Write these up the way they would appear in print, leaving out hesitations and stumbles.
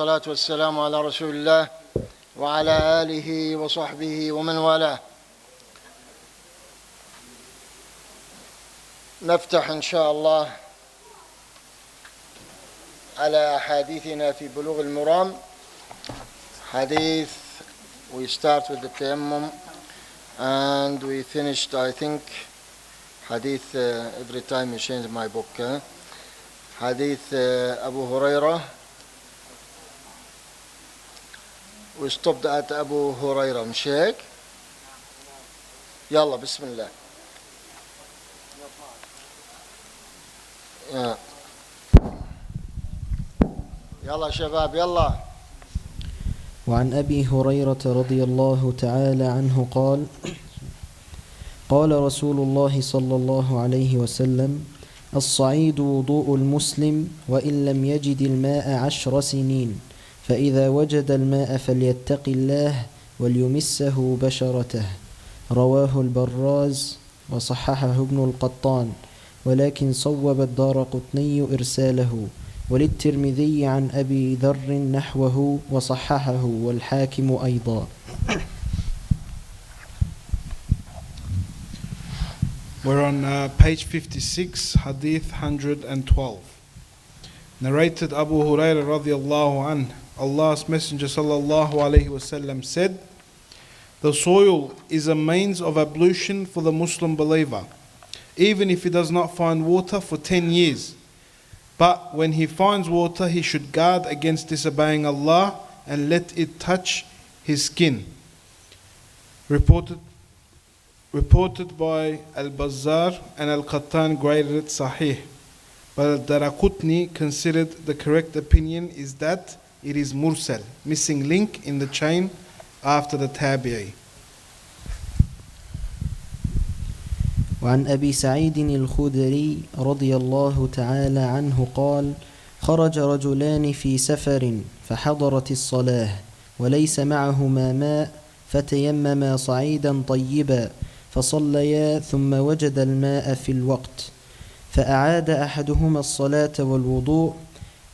الصلاة والسلام على رسول الله وعلى آله وصحبه ومن والاه. نفتح إن شاء الله على أحاديثنا في بلوغ المرام. Hadith, we start with the Tayammum and we finished, I think, Hadith, every time you change my book, Hadith Abu Hurairah. We stopped at Abu Hurairah, مش هيك؟ يلا بسم الله. يلا شباب يلا. وعن أبي هريرة رضي الله تعالى عنه قال: قال رسول الله صلى الله عليه وسلم: الصعيد وضوء المسلم وإن لم يجد الماء 10 سنين، فإذا وجد الماء فليتق الله وليمسه بشرته. رواه البراز وصححه ابن القطان، ولكن صوب الدارقطني إرساله، وللترمذي عن أبي ذر نحوه وصححه، والحاكم أيضا. We're on page 56, hadith 112. Narrated Abu Hurairah radiyallahu anhu, Allah's Messenger sallallahu alayhi wasallam said, the soil is a means of ablution for the Muslim believer, even if he does not find water for 10 years. But when he finds water, he should guard against disobeying Allah and let it touch his skin. Reported by Al-Bazzar, and Al-Qattan graded it Sahih. But Al-Daraqutni considered the correct opinion is that it is mursal, missing link in the chain after the tabi'i. وعن أبي سعيد الخدري رضي الله تعالى عنه قال: خرج رجلان في سفر فحضرت الصلاة وليس معهما ماء، فتيمما صعيدا طيبا فصليا، ثم وجد الماء في الوقت، فأعاد أحدهما الصلاة والوضوء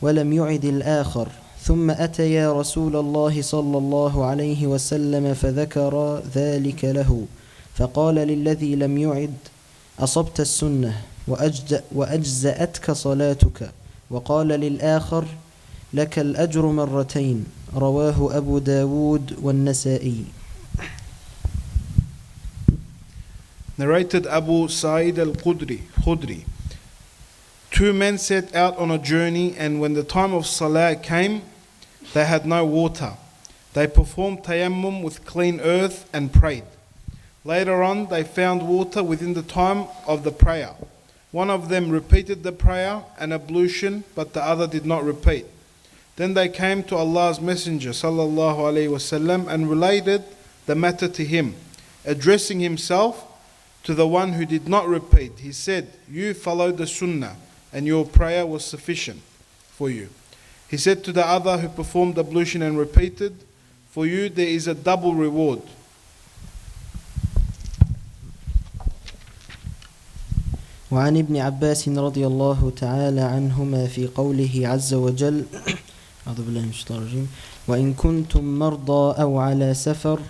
ولم يعد الآخر، ثم أتيا رسول الله صلى الله عليه وسلم فذكر ذلك له، فقال للذي لم يعد: أصبت السنة وأجزأتك صلاتك. وقال للآخر: لك الأجر مرتين. رواه أبو داود والنسائي. Narrated Abu Sa'id al-Khudri. Two men set out on a journey, and when the time of Salah came, they had no water. They performed Tayammum with clean earth and prayed. Later on, they found water within the time of the prayer. One of them repeated the prayer and ablution, but the other did not repeat. Then they came to Allah's Messenger sallallahu alaihi wasallam and related the matter to him. Addressing himself to the one who did not repeat, he said, you followed the sunnah and your prayer was sufficient for you. He said to the other who performed ablution and repeated, for you there is a double reward. وعن ابن عباس رضي الله تعالى عنهما في قوله عز وجل: أعوذ بالله من الشيطان الرجيم: وإن كنتم مرضى أو على سفر،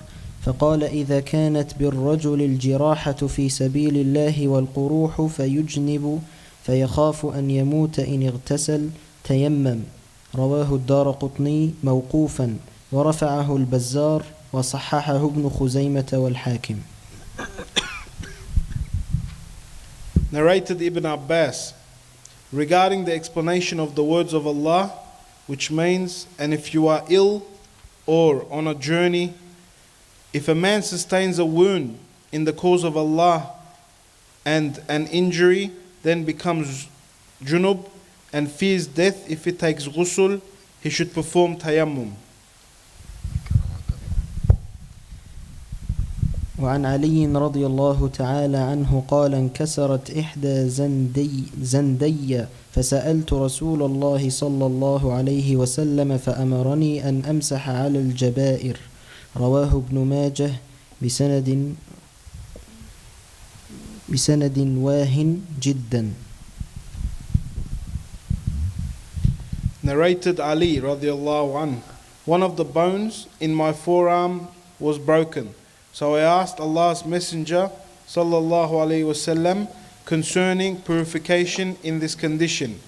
فقال: إذا كانت بالرجل الجراحة في سبيل الله والقروح فيجنب فيخاف أن يموت إن اغتسل تيمم. رواه الدارقطني موقوفا، ورفعه البزار، وصححه ابن خزيمة والحاكم. Narrated Ibn Abbas regarding the explanation of the words of Allah, which means, and if you are ill or on a journey, if a man sustains a wound in the cause of Allah and an injury then becomes junub and fears death, if he takes ghusl, he should perform tayammum. وعن علي رضي الله تعالى عنه قال: انكسرت إحدى زندي فسألت رسول الله صلى الله عليه وسلم فأمرني أن أمسح على الجبائر. رواه ابن ماجه بسند واهٍ جدا. Narrated Ali radiallahu anhu, one of the bones in my forearm was broken. So I asked Allah's Messenger sallallahu alaihi wasallam concerning purification in this condition,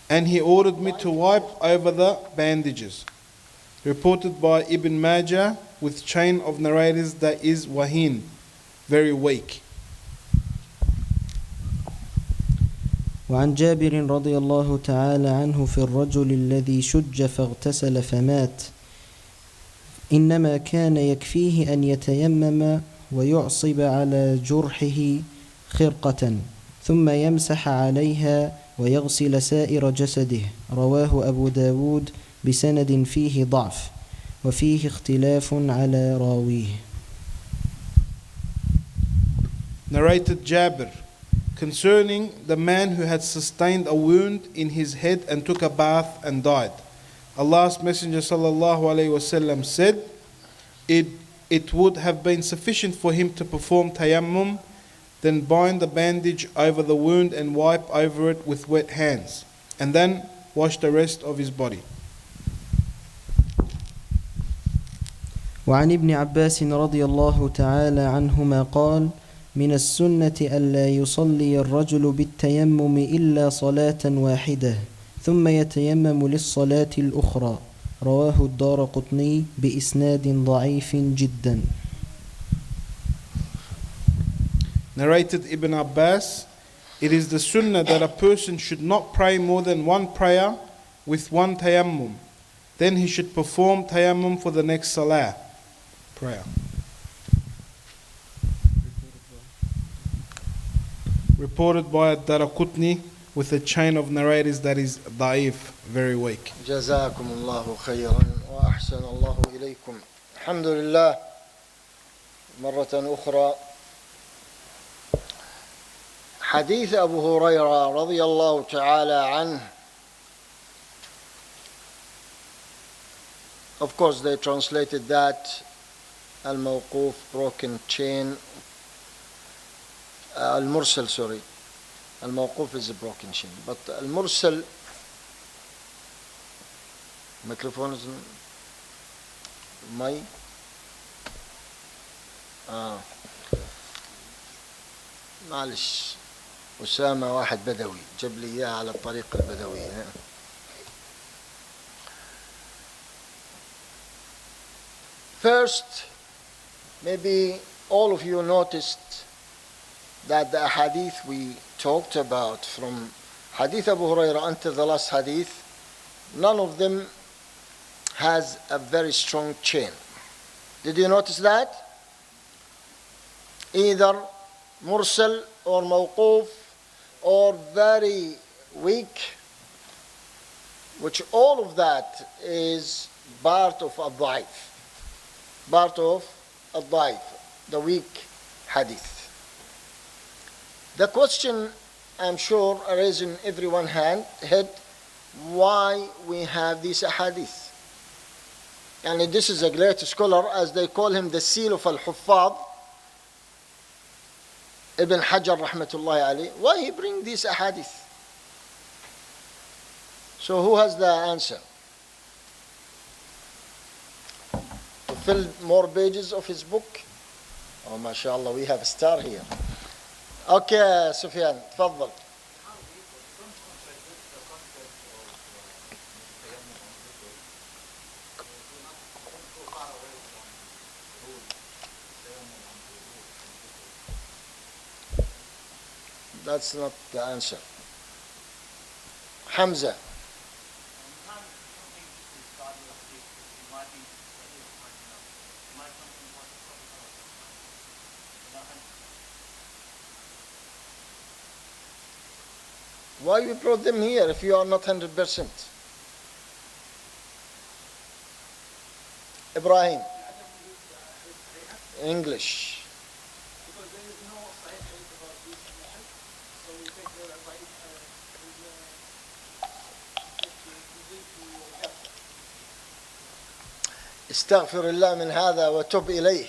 and he ordered me to wipe over the bandages. Reported by Ibn Majah with chain of narrators that is wahin, very weak. وعن جابر رضي الله تعالى عنه في الرجل الذي شج فاغتسل فمات إنما كان يكفيه أن يتيمم ويعصب على جرحه خرقة ثم يمسح عليها ويغسل سائر جسده. رواه أبو داود بسند فيه ضعف وفيه اختلاف على راويه. Narrated Jabir concerning the man who had sustained a wound in his head and took a bath and died. Allah's Messenger sallallahu alaihi wasallam said, it would have been sufficient for him to perform tayammum, then bind the bandage over the wound and wipe over it with wet hands, and then wash the rest of his body. وعن ابن عباس رضي الله تعالى عنهما قال: من السنة ألا يصلي الرجل بالتيمم إلا صلاة واحدة ثم يتيمم للصلاة الأخرى. رواه الدارقطني بإسناد ضعيف جدا. Narrated Ibn Abbas, it is the sunnah that a person should not pray more than one prayer with one tayammum. Then he should perform tayammum for the next salah, prayer. Reported by Daraqutni with a chain of narrators that is da'if, very weak. جزاكم الله خيرا وأحسن الله إليكم. الحمد لله مرة أخرى. حديث أبو هريرة رضي الله تعالى عنه. Of course they translated that الموقوف, broken chain. المرسل, sorry. الموقوف is a broken chain, but المرسل, microphone is mic. معلش أسامة واحد بدوي جاب لي إياه على الطريق البدوي. First, maybe all of you noticed that the hadith we talked about from hadith Abu Hurairah until the last hadith, none of them has a very strong chain. Did you notice that? Either mursal or mawquf or very weak, which all of that is part of al-da'if, the weak hadith. The question, I'm sure, raised in everyone's head, why we have this hadith. And this is a great scholar, as they call him the seal of al-Huffaz, Ibn Hajar rahmatullahi alayhi. Why he bring this hadith? So who has the answer? To fill more pages of his book? Oh, mashallah, we have a star here. Okay, Sufyan, تفضل. That's not the answer. Hamza. Why you brought them here if you are not 100%? Ibrahim. English. Because there is no science about this, so we take the استغفر الله من هذا وتب إليه.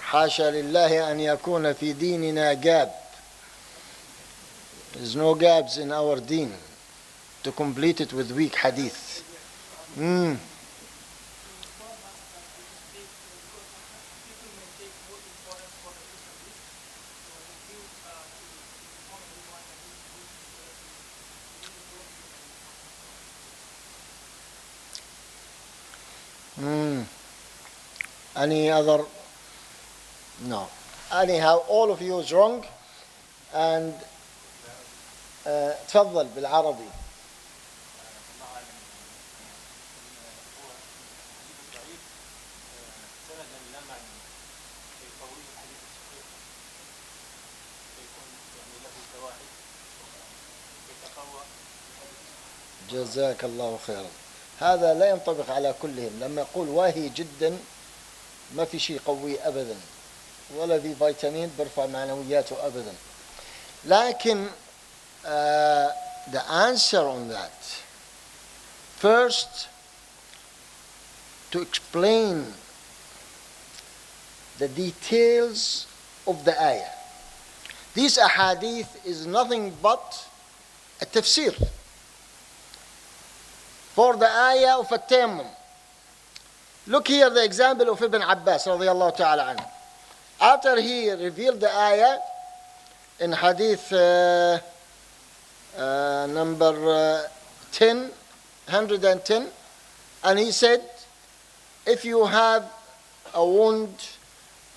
حاشا لله أن يكون في ديننا gap. There's no gaps in our deen to complete it with weak hadith. Any other? No. Anyhow, all of you is wrong. And تفضل بالعربي. جزاك الله خيرا. هذا لا ينطبق على كلهم. لما يقول واهي جدا ما في شيء قوي أبدا ولا ذي فيتامين برفع معنوياته أبدا. لكن the answer on that, first, to explain the details of the ayah. This ahadith is nothing but a tafsir for the ayah of Tayammum. Look here, the example of Ibn Abbas radiyallahu ta'ala anhu. After he revealed the ayah in hadith number 110, and he said, if you have a wound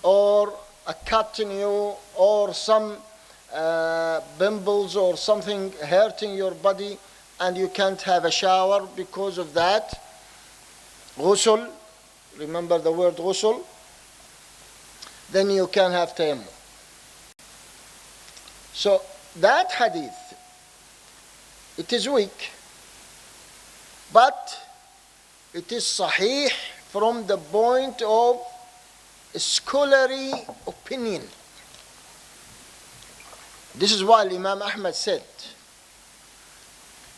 or a cut in you or some pimples or something hurting your body and you can't have a shower because of that, ghusl, remember the word ghusl, then you can have tayammum. So that hadith, it is weak, but it is sahih from the point of scholarly opinion. This is why Imam Ahmad said,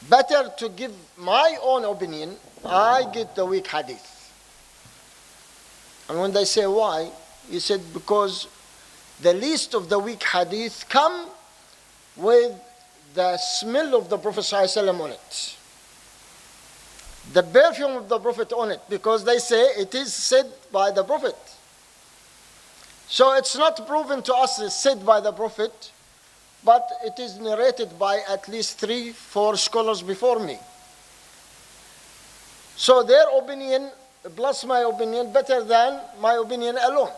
better to give my own opinion, I get the weak hadith. And when they say why, he said because the least of the weak hadith come with the smell of the Prophet ﷺ on it, the perfume of the Prophet on it, because they say it is said by the Prophet. So it's not proven to us it's said by the Prophet, but it is narrated by at least 3-4 scholars before me. So their opinion plus my opinion better than my opinion alone.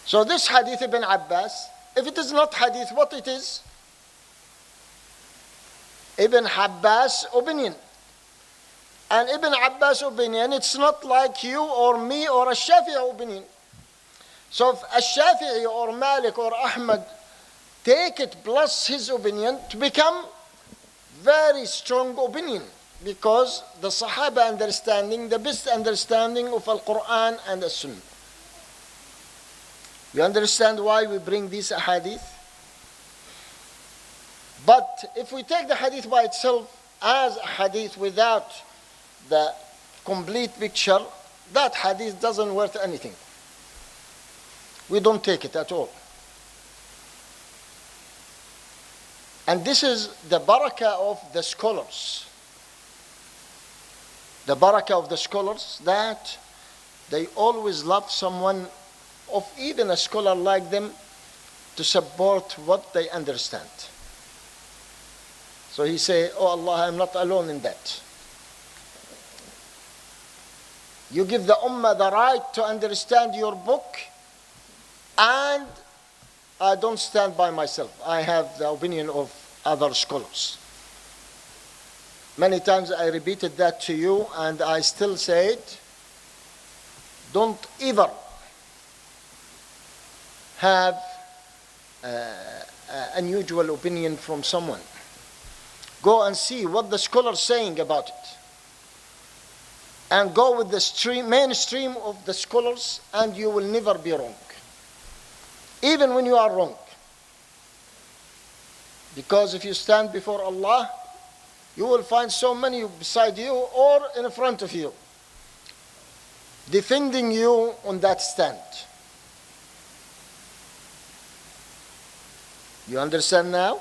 So this hadith Ibn Abbas, if it is not hadith, what it is? Ibn Abbas' opinion. And Ibn Abbas' opinion, it's not like you or me or a Shafi'i opinion. So if a Shafi'i or Malik or Ahmad take it plus his opinion to become very strong opinion, because the Sahaba understanding, the best understanding of Al-Quran and the Sunnah. You understand why we bring this hadith? But if we take the hadith by itself as a hadith without the complete picture, that hadith doesn't worth anything. We don't take it at all. And this is the barakah of the scholars. The barakah of the scholars, that they always love someone of even a scholar like them to support what they understand. So he say, oh Allah, I'm not alone in that. You give the ummah the right to understand your book, and I don't stand by myself. I have the opinion of other scholars. Many times I repeated that to you, and I still say it. Don't ever have an unusual opinion from someone. Go and see what the scholars saying about it. And go with the mainstream of the scholars, and you will never be wrong. Even when you are wrong. Because if you stand before Allah, you will find so many beside you or in front of you, defending you on that stand. You understand now?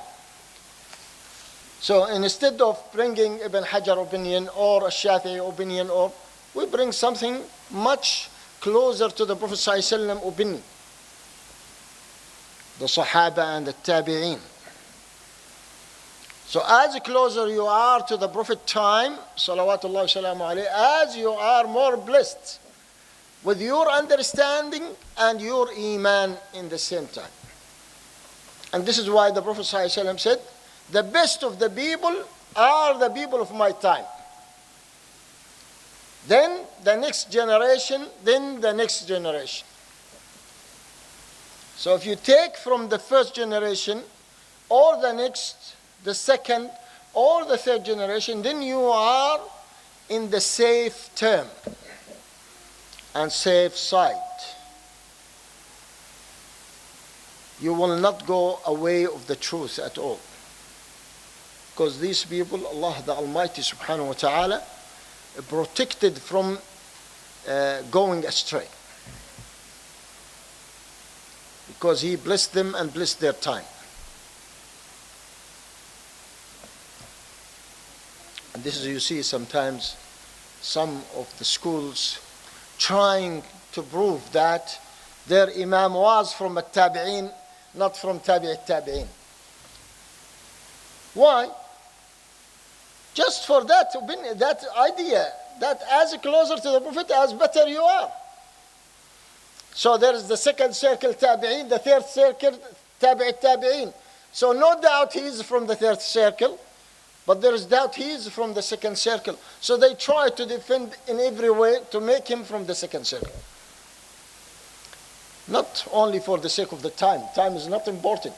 So instead of bringing Ibn Hajar opinion or a Shafi'i opinion, or we bring something much closer to the Prophet ﷺ opinion, the Sahaba and the Tabi'een. So as closer you are to the Prophet time, salawatullah salamu alayhi, as you are more blessed with your understanding and your iman in the same time. And this is why the Prophet ﷺ said, the best of the people are the people of my time. Then the next generation, then the next generation. So if you take from the first generation or the next, the second or the third generation, then you are in the safe term and safe side. You will not go away of the truth at all. Because these people, Allah the Almighty subhanahu wa ta'ala, protected from going astray. Because He blessed them and blessed their time. And this is, you see sometimes some of the schools trying to prove that their Imam was from a Tabi'een, not from Tabi'i Tabi'een. Why? Just for that opinion, that idea, that as closer to the Prophet, as better you are. So there is the second circle Tabi'een, the third circle Tabi'i Tabi'een. So no doubt he is from the third circle, but there is doubt he is from the second circle. So they try to defend in every way to make him from the second circle. Not only for the sake of the time. Time is not important.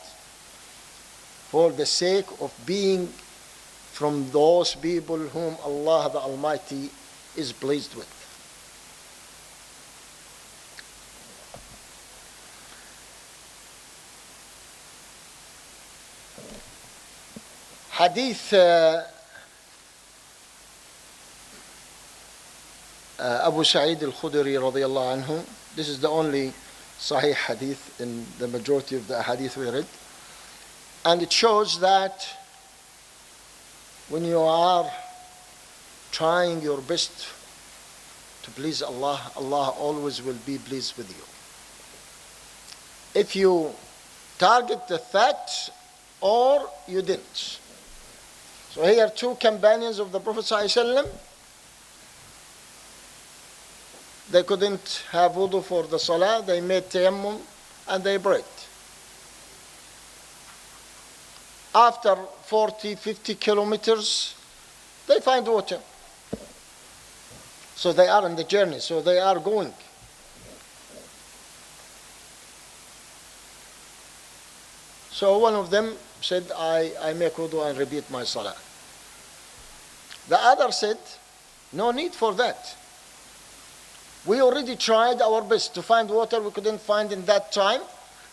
For the sake of being from those people whom Allah the Almighty is pleased with. Hadith Abu Sa'id al-Khudri radiyallahu anhu. This is the only Sahih hadith in the majority of the hadith we read. And it shows that when you are trying your best to please Allah, Allah always will be pleased with you. If you target the facts or you didn't. So here two companions of the Prophet ﷺ, they couldn't have wudu for the salah, they made tayammum and they prayed. After 40, 50 kilometers, they find water. So they are on the journey, so they are going. So one of them said, I make wudu and repeat my salah. The other said, no need for that. We already tried our best to find water, we couldn't find in that time.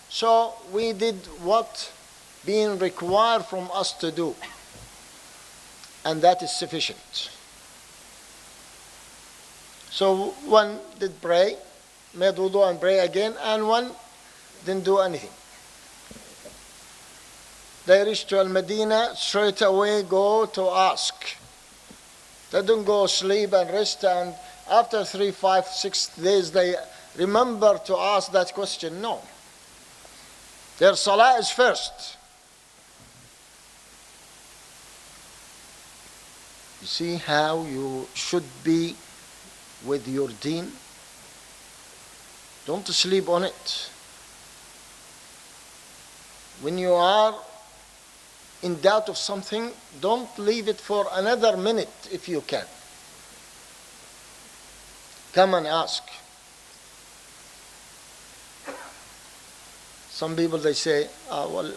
So we did what being required from us to do. And that is sufficient. So one did pray, made wudu and pray again, and one didn't do anything. They reached to Al-Madinah, straight away go to ask. They don't go sleep and rest, and after 3, 5, 6 days they remember to ask that question. No. Their salah is first. You see how you should be with your deen? Don't sleep on it. When you are in doubt of something, don't leave it for another minute if you can. Come and ask. Some people, they say, well,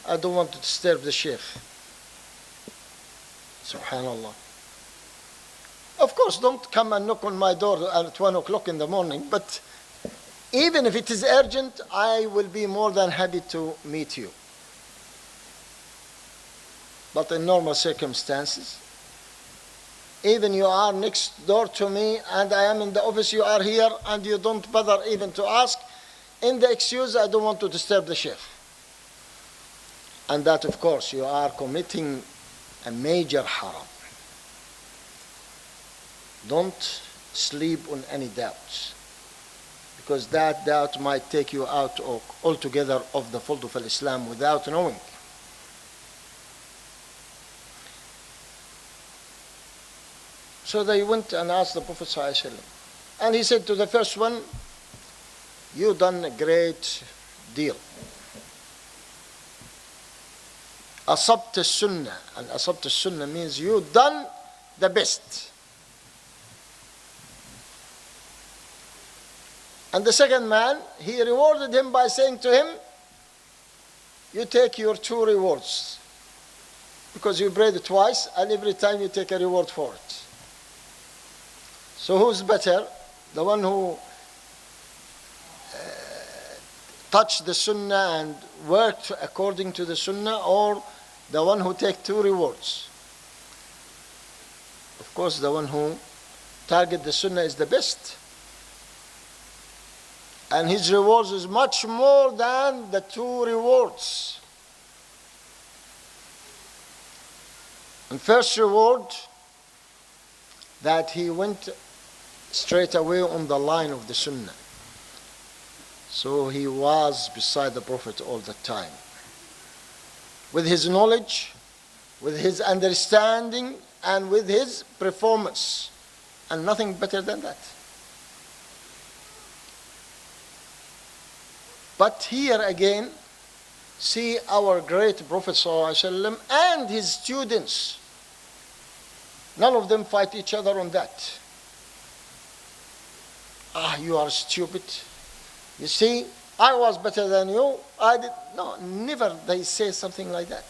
I don't want to disturb the sheikh. Subhanallah. Of course, don't come and knock on my door at 1 o'clock in the morning, but even if it is urgent, I will be more than happy to meet you. but in normal circumstances. Even you are next door to me and I am in the office, you are here and you don't bother even to ask, in the excuse, I don't want to disturb the sheikh. And that, of course, you are committing a major haram. Don't sleep on any doubts, because that doubt might take you out altogether of the fold of Islam without knowing. So they went and asked the Prophet ﷺ, and he said to the first one, you done a great deal. Asabt al-sunnah, and asabt al-sunnah means you done the best. And the second man, he rewarded him by saying to him, you take your 2 rewards, because you prayed twice and every time you take a reward for it. So who's better? The one who touched the sunnah and worked according to the sunnah, or the one who take 2 rewards? Of course, the one who target the sunnah is the best. And his rewards is much more than the 2 rewards. And first reward, that he went straight away on the line of the sunnah. So he was beside the Prophet all the time. With his knowledge, with his understanding, and with his performance. And nothing better than that. But here again, see our great Prophet ﷺ and his students. None of them fight each other on that. You are stupid. You see, I was better than you. No, never they say something like that.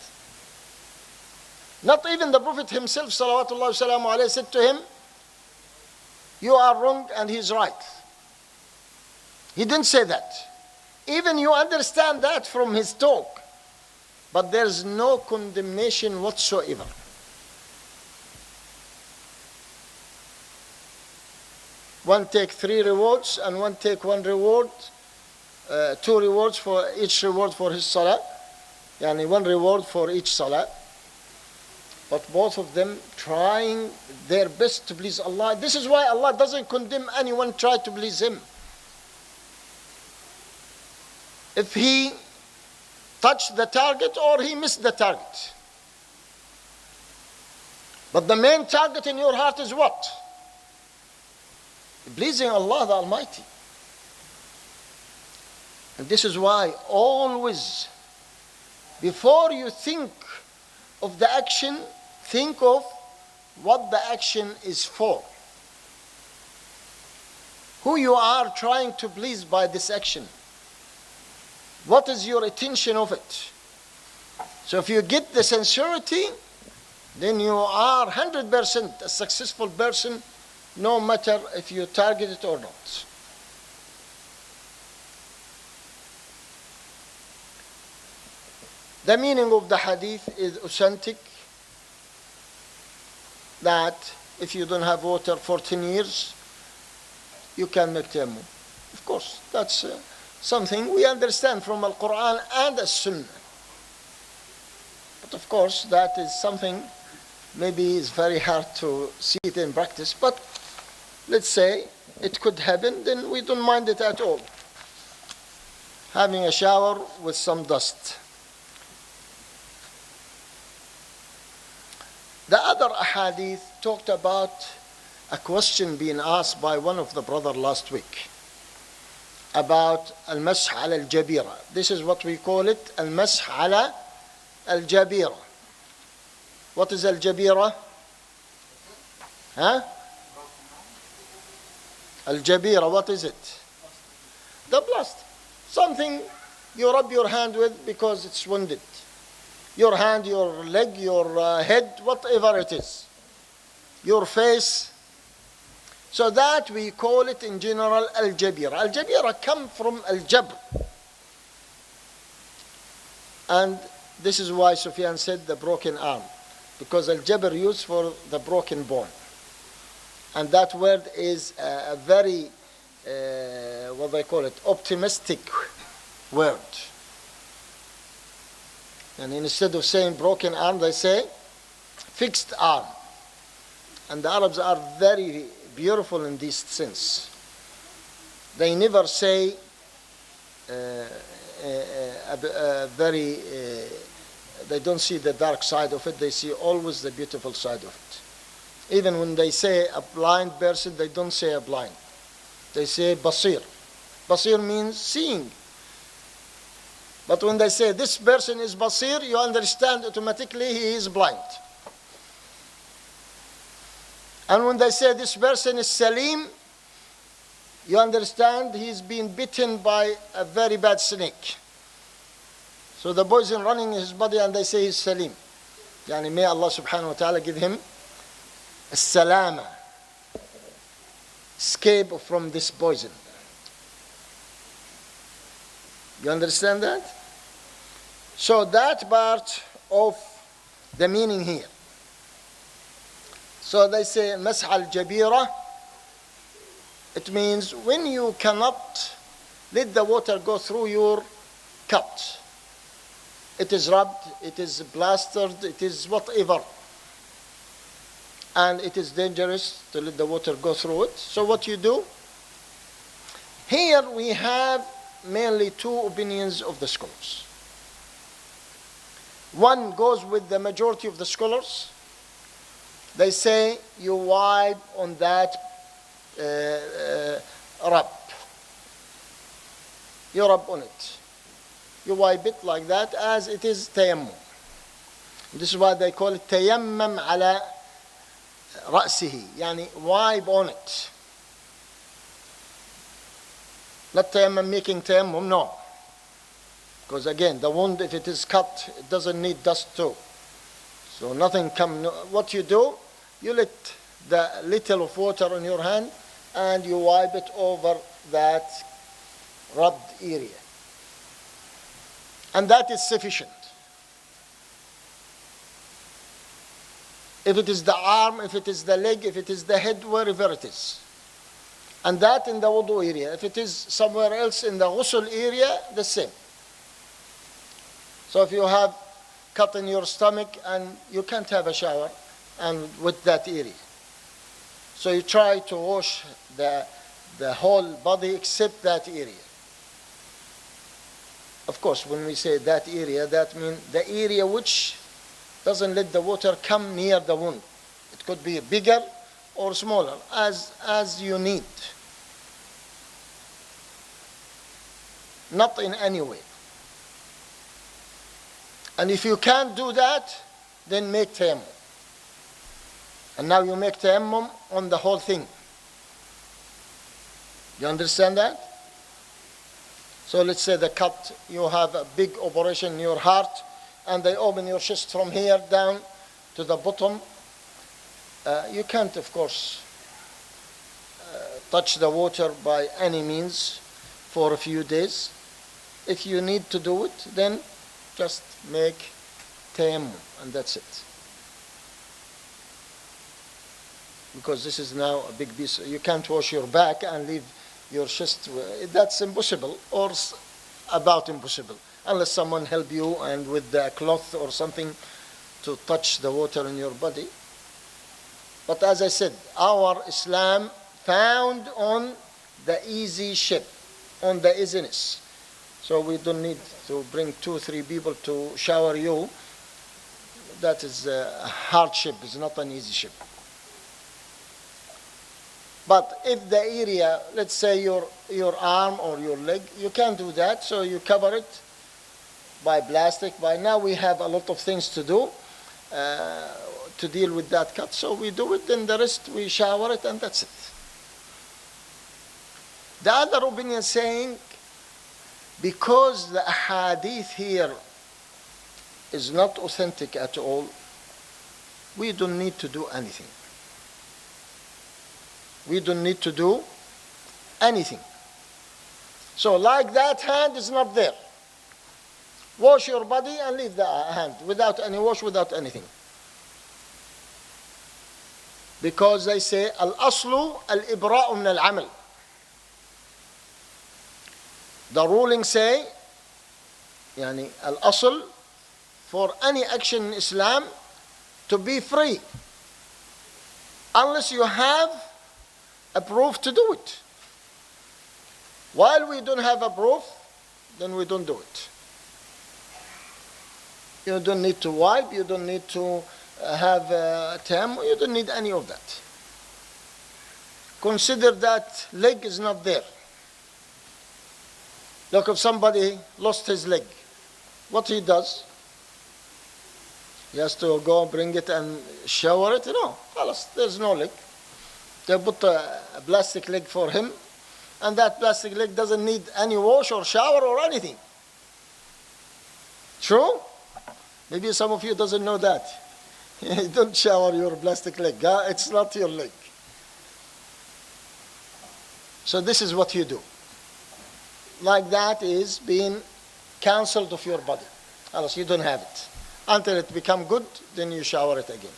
Not even the Prophet himself, salawatullah wasalamu alayhi, said to him, you are wrong and he's right. He didn't say that. Even you understand that from his talk. But there's no condemnation whatsoever. One take 3 rewards and one take 1 reward, 2 rewards for each reward for his salah. Yani 1 reward for each salah. But both of them trying their best to please Allah. This is why Allah doesn't condemn anyone try to please him. If he touched the target or he missed the target. But the main target in your heart is what? Pleasing Allah the Almighty. And this is why always, before you think of the action, think of what the action is for. Who you are trying to please by this action. What is your intention of it? So if you get the sincerity, then you are 100% a successful person, no matter if you target it or not. The meaning of the hadith is authentic, that if you don't have water for 10 years, you can make tayammum. Of course, that's something we understand from Al-Quran and the Sunnah. But of course, that is something maybe is very hard to see it in practice. But let's say it could happen, then we don't mind it at all. Having a shower with some dust. The other ahadith talked about a question being asked by one of the brothers last week about al-mash ala al-jabira. This is what we call it, al-mash ala al-jabira. What is al-jabira? Al-jabira, what is it? The blast. Something you rub your hand with because it's wounded. Your hand, your leg, your head, whatever it is. Your face. So that we call it in general al-jabira. Al-jabira come from al-jabr. And this is why Sufyan said the broken arm. because al-jabr used for the broken bone. And that word is a very, what they call it, optimistic word. And instead of saying broken arm, they say fixed arm. And the Arabs are very beautiful in this sense. They never say they don't see the dark side of it, they see always the beautiful side of it. Even when they say a blind person, they don't say a blind. They say basir. Basir means seeing. But when they say this person is basir, you understand automatically he is blind. And when they say this person is salim, you understand he's been bitten by a very bad snake. So the poison running in his body and they say he's salim. Yani may Allah subhanahu wa ta'ala give him a salama, escape from this poison. You understand that? So that part of the meaning here. So they say mas'al al-jabira. It means when you cannot let the water go through your cut. It is rubbed, it is plastered, it is whatever. And it is dangerous to let the water go through it. So what you do? Here we have mainly two opinions of the scholars. One goes with the majority of the scholars. They say you wipe on that rub. You rub on it. You wipe it like that as it is tayammum. This is why they call it tayammum ala ra'sihi. Yani wipe on it. Not tayammum making tayammum, no. Because again, the wound, if it is cut, it doesn't need dust too. So nothing come. What you do, you let the little of water on your hand and you wipe it over that rubbed area. And that is sufficient. If it is the arm, if it is the leg, if it is the head, wherever it is. And that in the wudu area. If it is somewhere else in the ghusl area, the same. So if you have cut in your stomach and you can't have a shower and with that area. So you try to wash the whole body except that area. Of course, when we say that area, that means the area which doesn't let the water come near the wound. It could be bigger or smaller, as you need. Not in any way. And if you can't do that, then make tayammum. And now you make tayammum on the whole thing. You understand that? So let's say the cut, you have a big operation in your heart, and they open your chest from here down to the bottom. You can't, of course, touch the water by any means for a few days. If you need to do it, then just make tayammum, and that's it. Because this is now a big piece. You can't wash your back and leave your chest. That's impossible, or about impossible, unless someone help you and with the cloth or something to touch the water in your body. But as I said, our Islam found on the easy ship, on the easiness. So we don't need to bring 2-3 people to shower you. That is a hardship, it's not an easy ship. But if the area, let's say your arm or your leg, you can't do that, so you cover it by plastic. By now we have a lot of things to do to deal with that cut. So we do it, then the rest we shower it, and that's it. The other opinion saying, because the hadith here is not authentic at all, we don't need to do anything. We don't need to do anything. So like that hand is not there. Wash your body and leave the hand without any wash, without anything. Because they say al-aslu al-ibra'u min al-amal. The ruling say, yani al-asl, for any action in Islam to be free, unless you have a proof to do it. While we don't have a proof, then we don't do it. You don't need to wipe, you don't need to have a tayammum, you don't need any of that. Consider that leg is not there. Look, if somebody lost his leg, what he does? He has to go bring it and shower it? No, there's no leg. They put a plastic leg for him, and that plastic leg doesn't need any wash or shower or anything. True? Maybe some of you doesn't know that. Don't shower your plastic leg. It's not your leg. So this is what you do. Like that is being cancelled of your body. Else you don't have it. Until it become good, then you shower it again.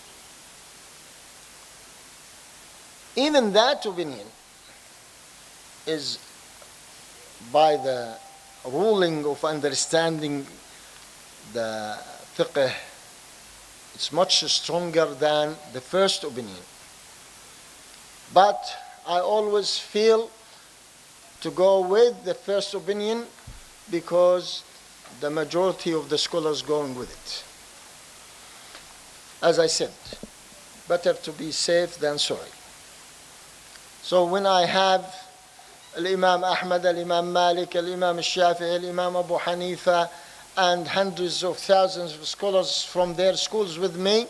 Even that opinion is by the ruling of understanding the fiqh. It's much stronger than the first opinion. But I always feel to go with the first opinion because the majority of the scholars going with it. As I said, better to be safe than sorry. So when I have Al-Imam Ahmad, Al-Imam Malik, Al-Imam Shafi'i, Al-Imam Abu Hanifa, and hundreds of thousands of scholars from their schools with me,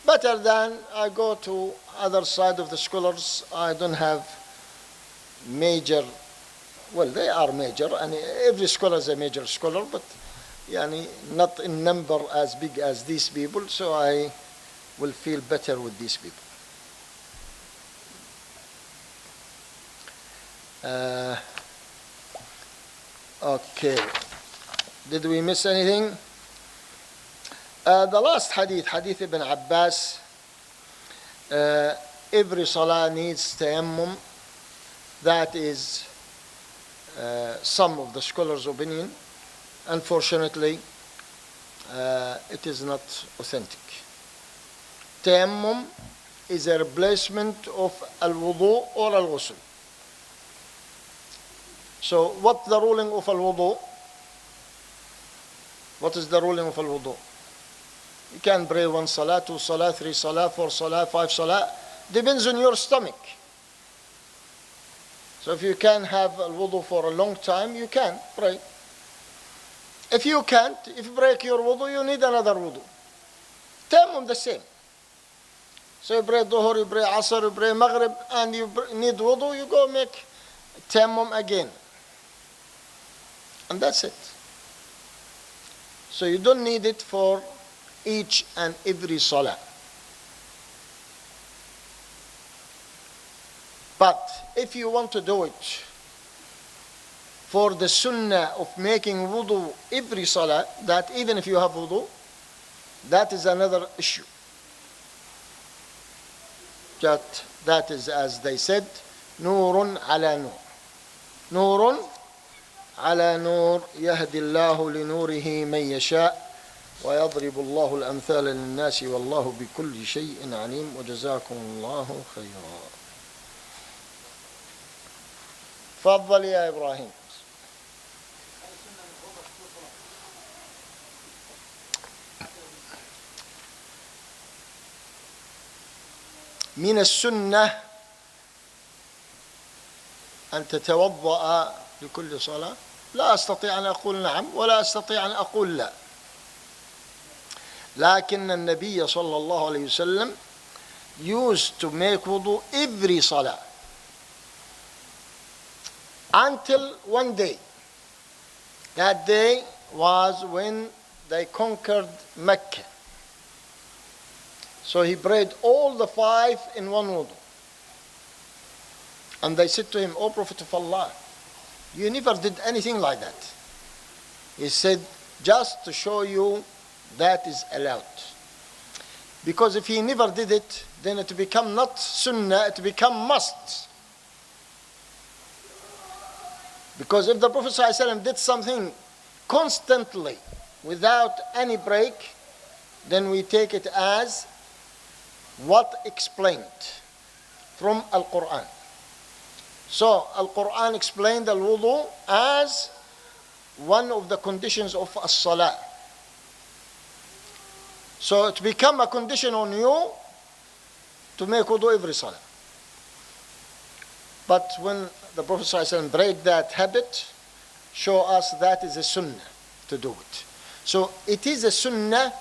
better than I go to other side of the scholars. I don't have major, well, they are major, and every scholar is a major scholar, but not in number as big as these people, so I will feel better with these people. Okay. Did we miss anything? The last hadith, Hadith Ibn Abbas, every salah needs tayammum. That is some of the scholars' opinion. Unfortunately, it is not authentic. Tayammum is a replacement of al-wudu or al-ghusl. So what's the ruling of al-wudu? What is the ruling of al-wudu? You can pray 1 salah, 2 salah, 3 salah, 4 salah, 5 salah. Depends on your stomach. So if you can have al-wudu for a long time, you can pray. If you can't, if you break your wudu, you need another wudu. Tayammum the same. So you pray dhuhr, you pray asr, you pray maghrib, and you need wudu, you go make tayammum again. And that's it. So you don't need it for each and every salah. But if you want to do it for the sunnah of making wudu every salah, that even if you have wudu, that is another issue. That is, as they said, nurun ala nur. Nurun ala nur yahdi Allahu li nurihi man yasha wa yadribu Allahu al-amthala lin-nasi wallahu bi kulli shay'in alim wa jazakum Allahu khayran. تفضل يا إبراهيم. من السنة أن تتوضأ لكل صلاة. لا أستطيع أن أقول نعم ولا أستطيع أن أقول لا. لكن النبي صلى الله عليه وسلم used to make wudu every salah. Until one day. That day was when they conquered Mecca. So he prayed all the 5 in one wudu. And they said to him, O Prophet of Allah, you never did anything like that. He said, just to show you that is allowed. Because if he never did it, then it become not sunnah, it become must. Because if the Prophet ﷺ did something constantly, without any break, then we take it as what explained from Al-Quran. So Al-Quran explained al-wudu as one of the conditions of as-salah. So it become a condition on you to make wudu every salah. But when the Prophet ﷺ break that habit, show us that is a sunnah to do it. So it is a sunnah,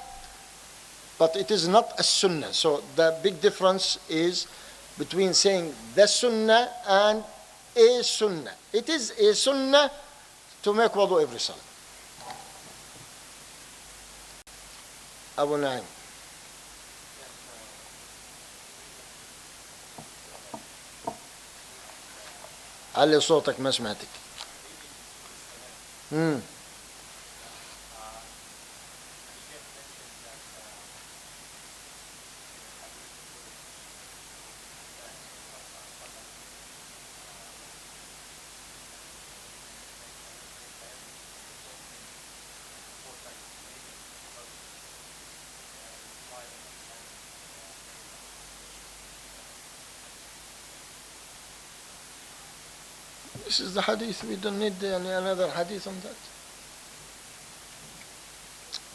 but it is not a sunnah. So the big difference is between saying the sunnah and a sunnah. It is a sunnah to make wudu every salah. Abu Naim. علي صوتك ما سمعتك. This is the hadith. We don't need another hadith on that.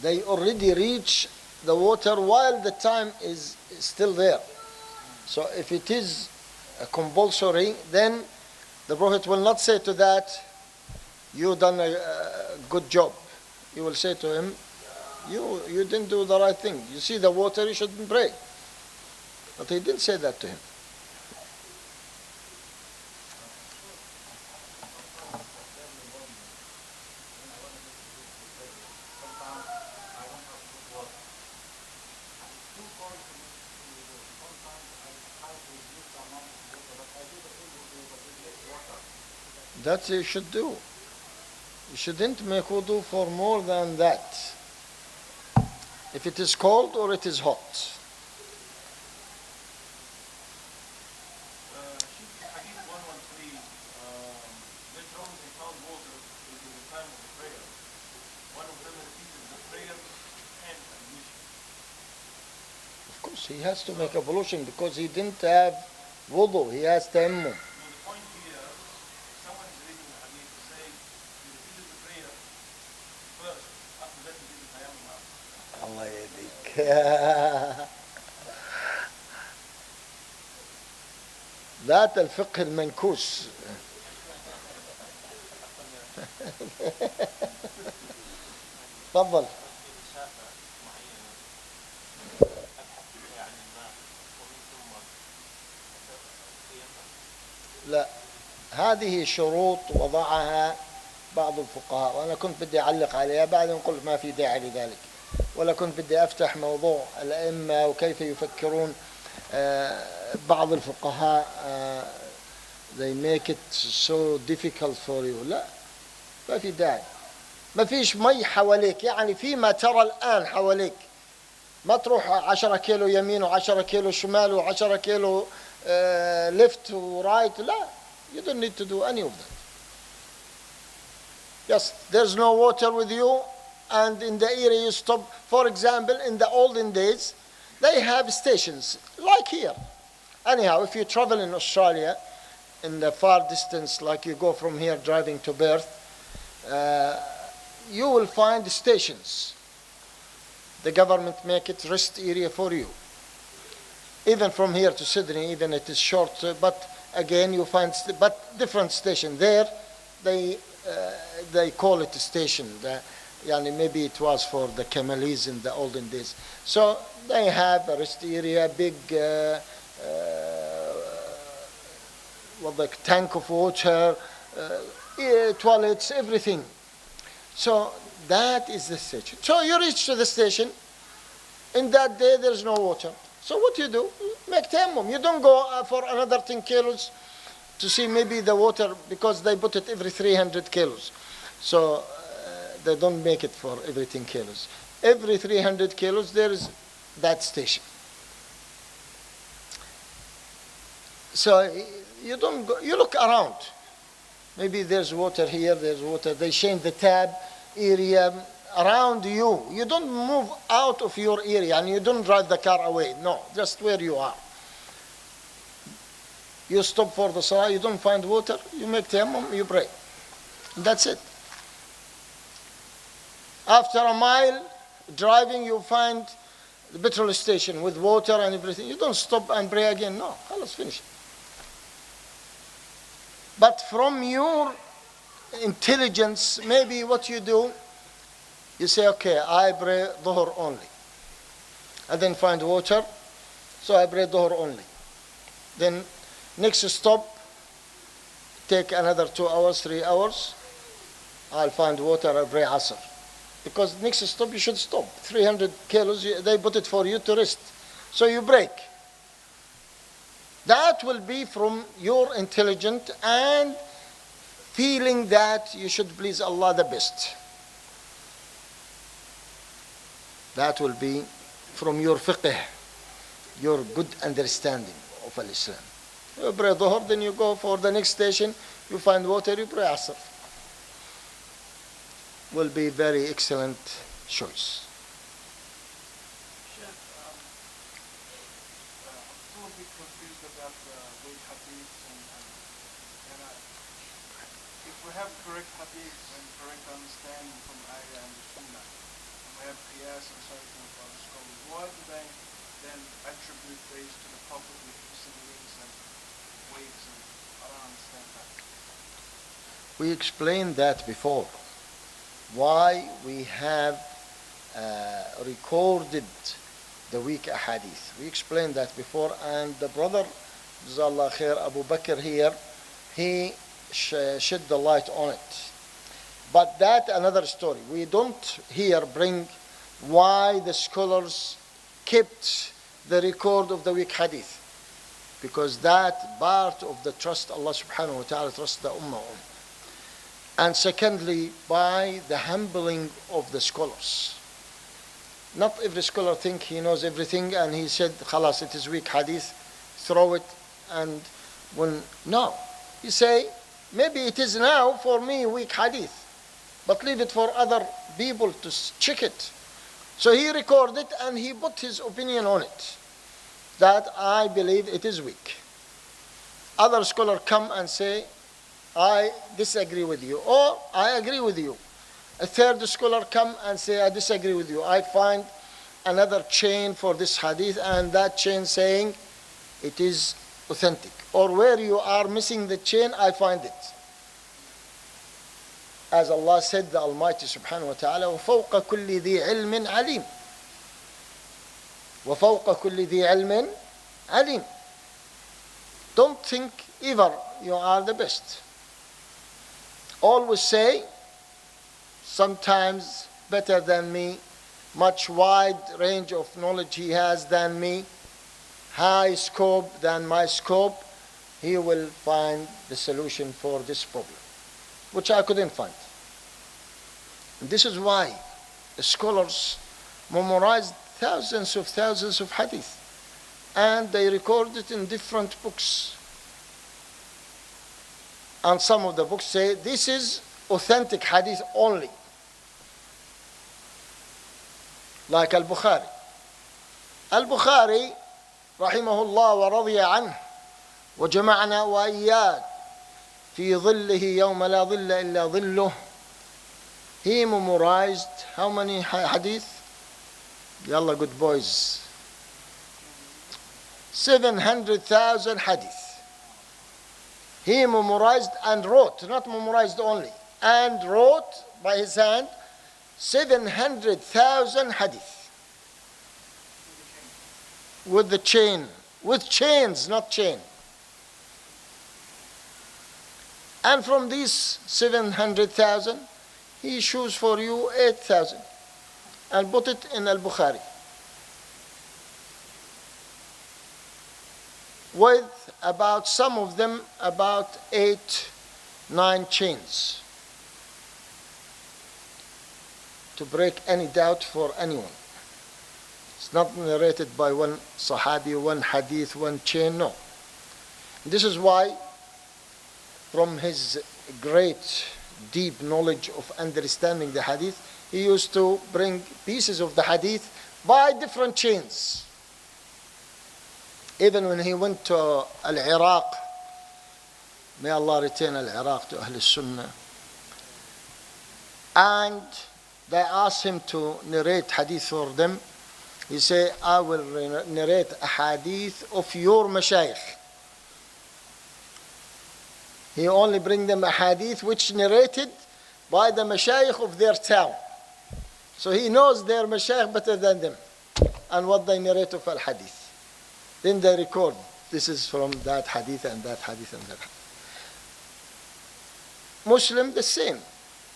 They already reach the water while the time is still there. So if it is compulsory, then the Prophet will not say to that, you done a good job. He will say to him, you didn't do the right thing. You see the water, you shouldn't pray. But he didn't say that to him. That you should do. You shouldn't make wudu for more than that. If it is cold or it is hot. Of course, he has to make ablution because he didn't have wudu. He has tayammum. الله يهديك. ذات الفقه المنكوس. تفضل. لا، هذه شروط وضعها بعض الفقهاء وأنا كنت بدي أعلق عليها بعدين قلت ما في داعي لذلك، ولا كنت بدي أفتح موضوع الأئمة وكيف يفكرون. بعض الفقهاء they make it so difficult for you. لا، ما في داعي. ما فيش مي حواليك، يعني فيما ترى الآن حواليك، ما تروح 10 كيلو يمين و10 كيلو شمال و10 كيلو left و right. لا، you don't need to do any of that. Yes, there's no water with you, and in the area you stop. For example, in the olden days, they have stations like here. Anyhow, if you travel in Australia, in the far distance, like you go from here driving to Perth, you will find stations. The government make it rest area for you. Even from here to Sydney, even it is short, but again you find different station there. They call it a station. Maybe it was for the Camalis in the olden days. So they have a rest area, big tank of water, toilets, everything. So that is the station. So you reach to the station. In that day there's no water. So what you do? Make tayammum. You don't go for another 10 kilos to see maybe the water, because they put it every 300 kilos. So they don't make it for every 10 kilos. Every 300 kilos there is that station. So you don't go, you look around. Maybe there's water here, there's water. They change the tab area around you. You don't move out of your area and you don't drive the car away. No, just where you are. You stop for the salah, you don't find water, you make tayammum, you pray. And that's it. After a mile driving, you find the petrol station with water and everything. You don't stop and pray again. No, let's finish. But from your intelligence, maybe what you do, you say, okay, I pray dhuhr only. I then find water, so I pray dhuhr only. Then next stop, take another 2 hours, 3 hours, I'll find water, I pray asr. Because next stop you should stop. 300 kilos, they put it for you to rest. So you break. That will be from your intelligence and feeling that you should please Allah the best. That will be from your fiqh, your good understanding of Islam. You pray dhuhr, then you go for the next station, you find water, you pray asr. Will be very excellent choice. Sheikh, I'm a bit confused about the weak hadiths and if we have correct hadiths and correct understanding from ayah and the sunnah, and we have qiyas and so forth by the scholars, why do they then attribute these to the Prophet with missing limbs and weeks? And I don't understand that. We explained that before. Why we have recorded the weak ahadith. We explained that before, and the brother, Jazakallah khair, Abu Bakr here, he shed the light on it. But that another story. We don't here bring why the scholars kept the record of the weak hadith. Because that part of the trust Allah subhanahu wa ta'ala trusts the ummah on. And secondly, by the humbling of the scholars. Not every scholar think he knows everything and he said, khalas, it is weak hadith, throw it, and no. You say, maybe it is now for me weak hadith, but leave it for other people to check it. So he recorded and he put his opinion on it, that I believe it is weak. Other scholar come and say, I disagree with you, or I agree with you. A third scholar come and say, I disagree with you. I find another chain for this hadith, and that chain saying it is authentic. Or where you are missing the chain, I find it. As Allah said, the Almighty subhanahu wa ta'ala, وَفَوْقَ كُلِّ ذِي عِلْمٍ عَلِيمٍ. وَفَوْقَ كُلِّ ذِي عِلْمٍ عَلِيمٍ. Don't think ever you are the best. Always say, sometimes better than me, much wide range of knowledge he has than me, high scope than my scope, he will find the solution for this problem, which I couldn't find. And this is why the scholars memorized thousands of hadith, and they record it in different books. And some of the books say this is authentic hadith only. Like Al-Bukhari. Al-Bukhari, rahimahullah wa radiya anhu, wa jama'na wa iyyad, fi dhillihi yawma la dhilla illa dhilluh. He memorized how many hadith? Yalla, good boys. 700,000 hadith. He memorized and wrote, not memorized only, and wrote by his hand 700,000 hadith. With the chain, with chains, not chain. And from these 700,000, he choose for you 8,000 and put it in Al-Bukhari. With about some of them about 8-9 chains to break any doubt for anyone. It's not narrated by one sahabi, one hadith, one chain, no. This is why, from his great, deep knowledge of understanding the hadith, he used to bring pieces of the hadith by different chains. Even when he went to Al-Iraq, may Allah return Al-Iraq to Ahl Sunnah, and they asked him to narrate hadith for them, he said, I will narrate a hadith of your mashayikh. He only bring them a hadith which narrated by the mashayikh of their town. So he knows their mashayikh better than them and what they narrate of al-hadith. Then they record, this is from that hadith and that hadith and that hadith. Muslim, the same.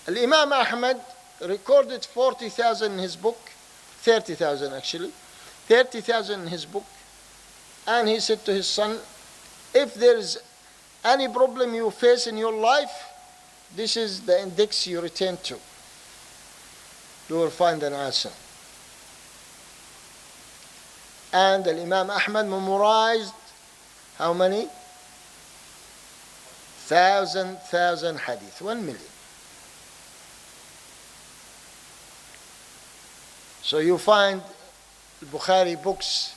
Al-Imam Ahmad recorded 40,000 in his book, 30,000 actually, 30,000 in his book. And he said to his son, if there is any problem you face in your life, this is the index you return to. You will find an answer. And Imam Ahmad memorized how many? 1,000 hadith, 1 million. So you find Bukhari books,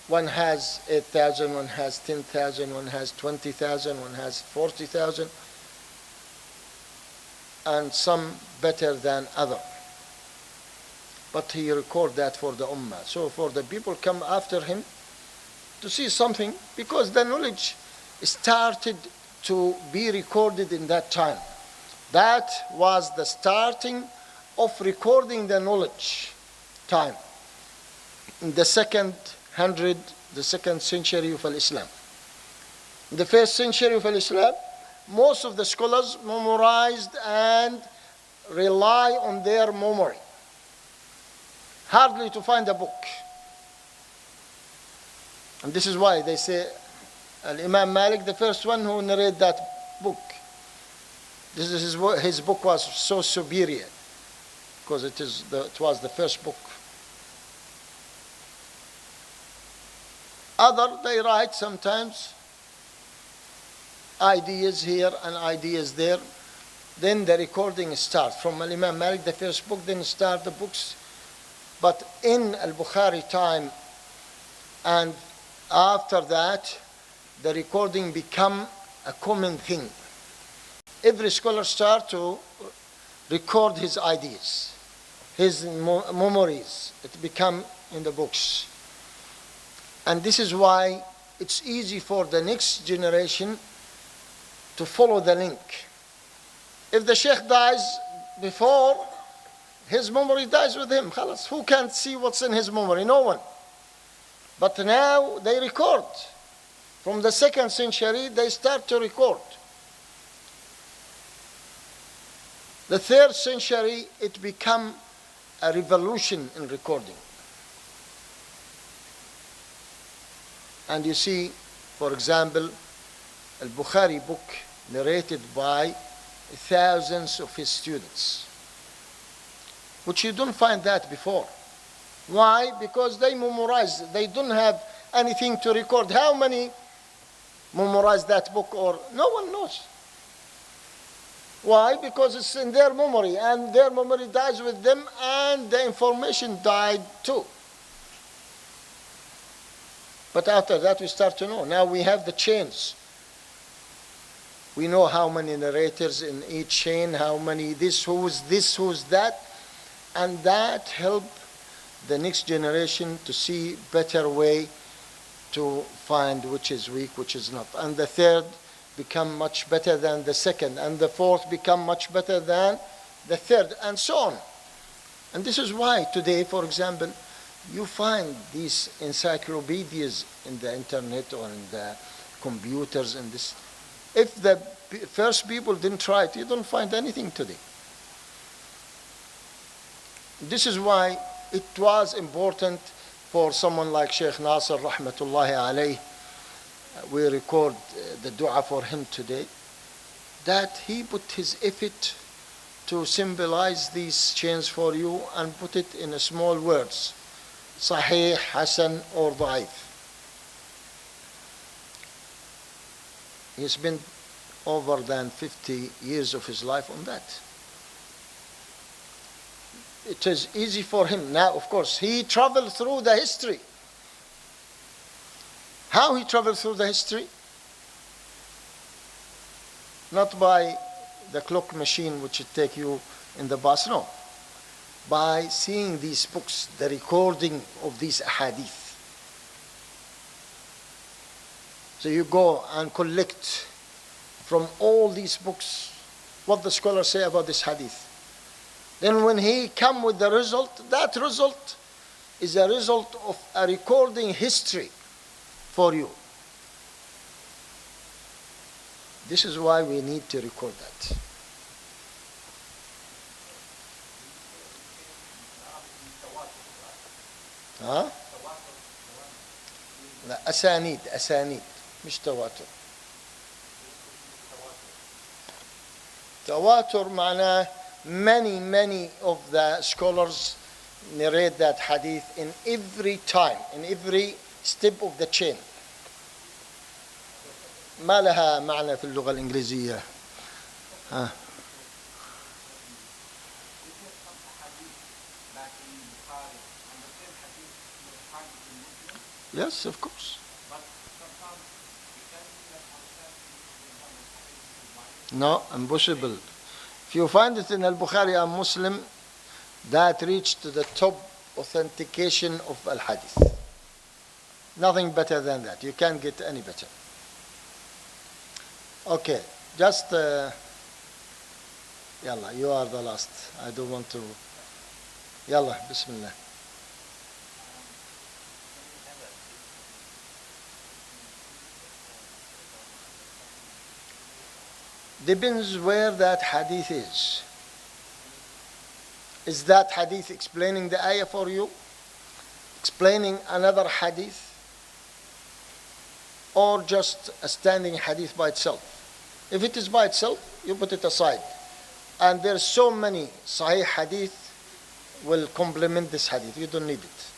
one has 8,000, one has 10,000, one has 20,000, one has 40,000, and some better than other. But he record that for the ummah. So for the people come after him to see something, because the knowledge started to be recorded in that time. That was the starting of recording the knowledge time. In the second century of Islam. In the first century of Islam, most of the scholars memorized and rely on their memory. Hardly to find a book. And this is why they say Imam Malik, the first one who narrated that book. This is his book was so superior because it was the first book. Other, they write sometimes ideas here and ideas there. Then the recording starts. From Imam Malik, the first book, then start the books. But in Al-Bukhari time and after that, the recording become a common thing. Every scholar start to record his ideas, his memories. It become in the books. And this is why it's easy for the next generation to follow the link. If the sheikh dies before, his memory dies with him. Khalas. Who can't see what's in his memory? No one. But now they record. From the second century, they start to record. The third century, it became a revolution in recording. And you see, for example, Al-Bukhari book narrated by thousands of his students, which you don't find that before. Why? Because they memorize. They don't have anything to record. How many memorize that book? Or no one knows. Why? Because it's in their memory, and their memory dies with them, and the information died too. But after that, we start to know. Now we have the chains. We know how many narrators in each chain, how many this, who's that. And that help the next generation to see better way to find which is weak, which is not. And the third become much better than the second. And the fourth become much better than the third, and so on. And this is why today, for example, you find these encyclopedias in the internet or in the computers and this. If the first people didn't try it, you don't find anything today. This is why it was important for someone like Sheikh Nasser rahmatullahi alayh. We record the dua for him today, that he put his effort to symbolize these chains for you and put it in small words. Sahih, Hasan or Da'if. He spent over than 50 years of his life on that. It is easy for him. Now, of course, he traveled through the history. How he traveled through the history? Not by the clock machine which would take you in the bus, no. By seeing these books, the recording of these hadith. So you go and collect from all these books what the scholars say about this hadith. Then when he come with the result, that result is a result of a recording history for you. This is why we need to record that. ها؟ لا أسانيد مش تواتر. تواتر معناه many of the scholars narrate that hadith in every time, in every step of the chain. ما لها معنى في اللغة الإنجليزية. ها. Yes, of course. No, impossible. If you find it in Al-Bukhari and Muslim, that reached to the top authentication of Al-Hadith. Nothing better than that. You can't get any better. Okay, just, yalla, you are the last. I don't want to, yalla, Bismillah. Depends where that hadith is. Is that hadith explaining the ayah for you? Explaining another hadith? Or just a standing hadith by itself? If it is by itself, you put it aside. And there's so many sahih hadith will complement this hadith. You don't need it.